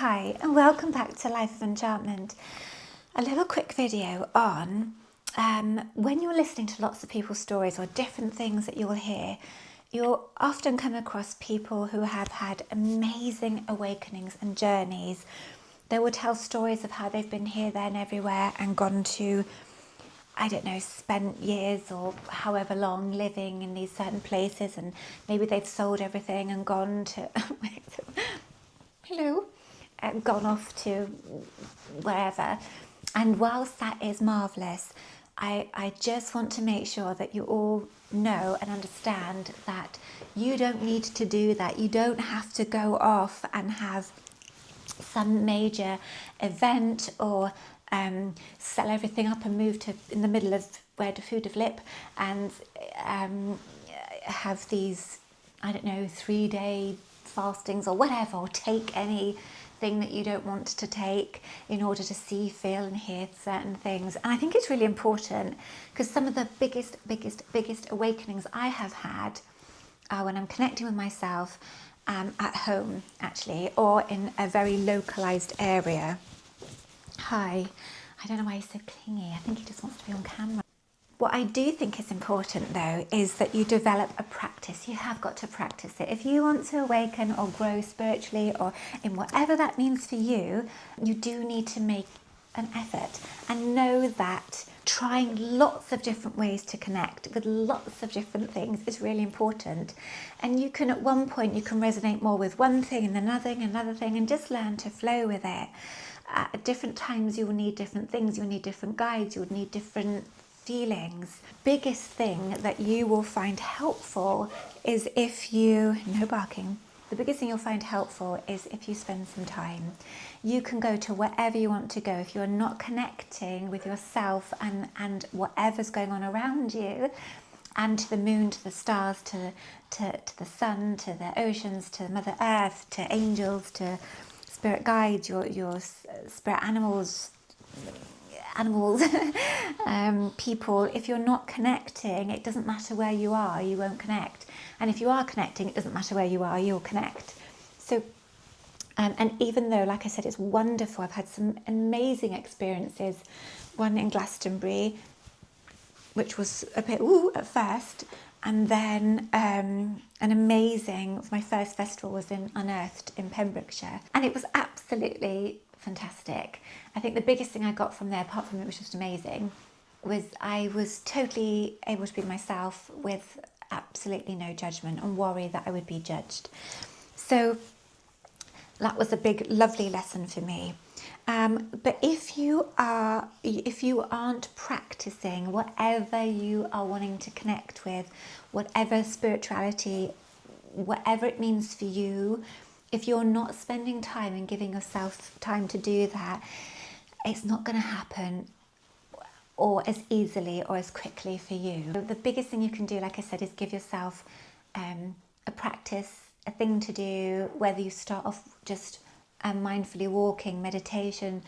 Hi and welcome back to Life of Enchantment. A little quick video on when you're listening to lots of people's stories or different things that you'll hear, you'll often come across people who have had amazing awakenings and journeys. They will tell stories of how they've been here, there and everywhere and gone to, I don't know, spent years or however long living in these certain places, and maybe they've sold everything and gone to hello, gone off to wherever. And whilst that is marvellous, I just want to make sure that you all know and understand that you don't need to do that. You don't have to go off and have some major event or sell everything up and move to in the middle of where the food of lip and have these, I don't know, 3-day fastings or whatever, or take anything that you don't want to take in order to see, feel and hear certain things. And I think it's really important because some of the biggest awakenings I have had are when I'm connecting with myself at home, actually, or in a very localized area. Hi, I don't know why he's so clingy. I think he just wants to be on camera. What I do think is important though is that you develop a practice. You have got to practice it. If you want to awaken or grow spiritually or in whatever that means for you, you do need to make an effort and know that trying lots of different ways to connect with lots of different things is really important. And you can, at one point, you can resonate more with one thing and another thing and just learn to flow with it. At different times you will need different things, you'll need different guides, you'll need different feelings. Biggest thing that you will find helpful is if you, no barking, the biggest thing you'll find helpful is if you spend some time. You can go to wherever you want to go. If you're not connecting with yourself and whatever's going on around you, and to the moon, to the stars, to the sun, to the oceans, to Mother Earth, to angels, to spirit guides, your spirit animals, people, if you're not connecting, it doesn't matter where you are, you won't connect. And if you are connecting, it doesn't matter where you are, you'll connect. So, and even though, like I said, it's wonderful, I've had some amazing experiences, one in Glastonbury, which was a bit at first, and then my first festival was in Unearthed in Pembrokeshire, and it was absolutely fantastic. I think the biggest thing I got from there, apart from it was just amazing, was I was totally able to be myself with absolutely no judgment and worry that I would be judged. So that was a big, lovely lesson for me. But if you aren't practicing whatever you are wanting to connect with, whatever spirituality, whatever it means for you, if you're not spending time and giving yourself time to do that, it's not going to happen or as easily or as quickly for you. The biggest thing you can do, like I said, is give yourself a practice, a thing to do, whether you start off just mindfully walking, meditation,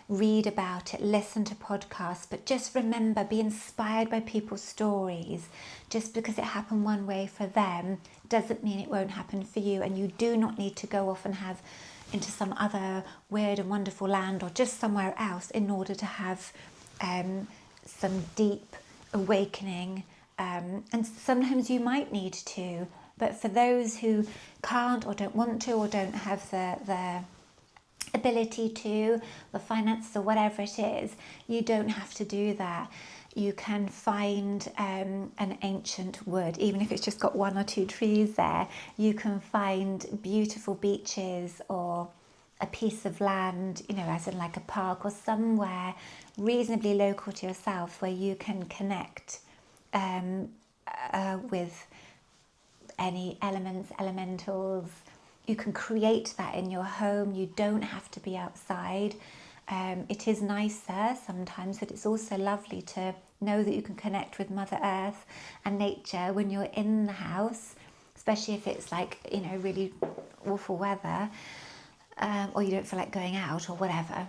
read about it, listen to podcasts, but just remember, be inspired by people's stories. Just because it happened one way for them doesn't mean it won't happen for you, and you do not need to go off and have into some other weird and wonderful land or just somewhere else in order to have some deep awakening, and sometimes you might need to, but for those who can't or don't want to or don't have the ability to, the finances or whatever it is, you don't have to do that. You can find an ancient wood, even if it's just got 1 or 2 trees there. You can find beautiful beaches or a piece of land, you know, as in like a park or somewhere reasonably local to yourself where you can connect with any elements, elementals. You can create that in your home. You don't have to be outside. It is nicer sometimes, but it's also lovely to know that you can connect with Mother Earth and nature when you're in the house, especially if it's like, you know, really awful weather, or you don't feel like going out or whatever.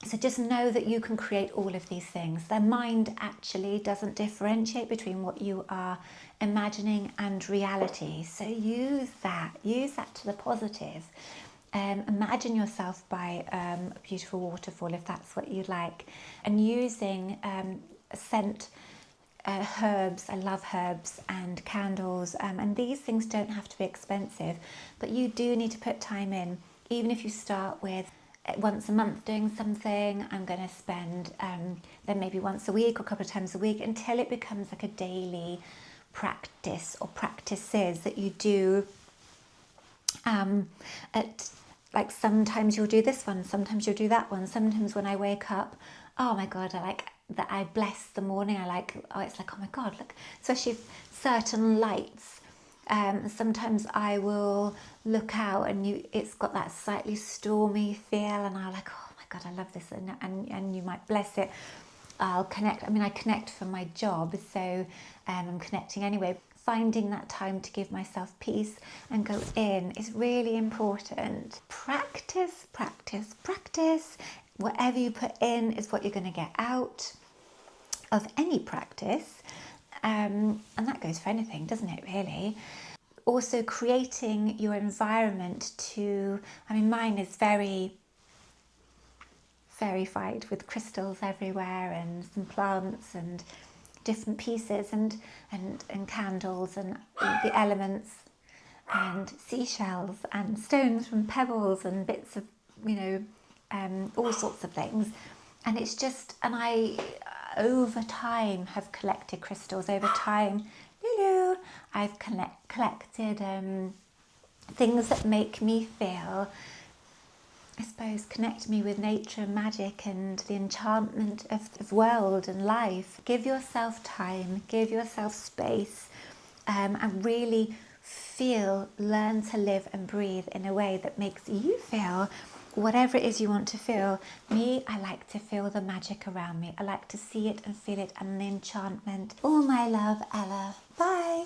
So just know that you can create all of these things. The mind actually doesn't differentiate between what you are imagining and reality. So use that to the positive. Imagine yourself by a beautiful waterfall if that's what you like, and using scent herbs. I love herbs and candles, and these things don't have to be expensive, but you do need to put time in. Even if you start with once a month doing something, I'm going to spend then maybe once a week or a couple of times a week, until it becomes like a daily practice or practices that you do at, like, sometimes you'll do this one, sometimes you'll do that one. Sometimes when I wake up, oh my god, I like that, I bless the morning. I like, oh, it's like, oh my god, look, especially certain lights. Sometimes I will look out and it's got that slightly stormy feel, and I'm like, oh my god, I love this, and you might bless it. I'll connect. I mean, I connect for my job, so I'm connecting anyway. Finding that time to give myself peace and go in is really important. Practice, practice, practice. Whatever you put in is what you're going to get out of any practice. And that goes for anything, doesn't it, really? Also, creating your environment to, I mean, mine is very verified with crystals everywhere and some plants and different pieces and candles and the elements and seashells and stones from pebbles and bits of, all sorts of things. And it's just, and I over time have collected crystals. Over time, I've collected things that make me feel, I suppose, connect me with nature and magic and the enchantment of the world and life. Give yourself time, give yourself space, and really learn to live and breathe in a way that makes you feel whatever it is you want to feel. Me, I like to feel the magic around me. I like to see it and feel it and the enchantment. All my love, Ella. Bye.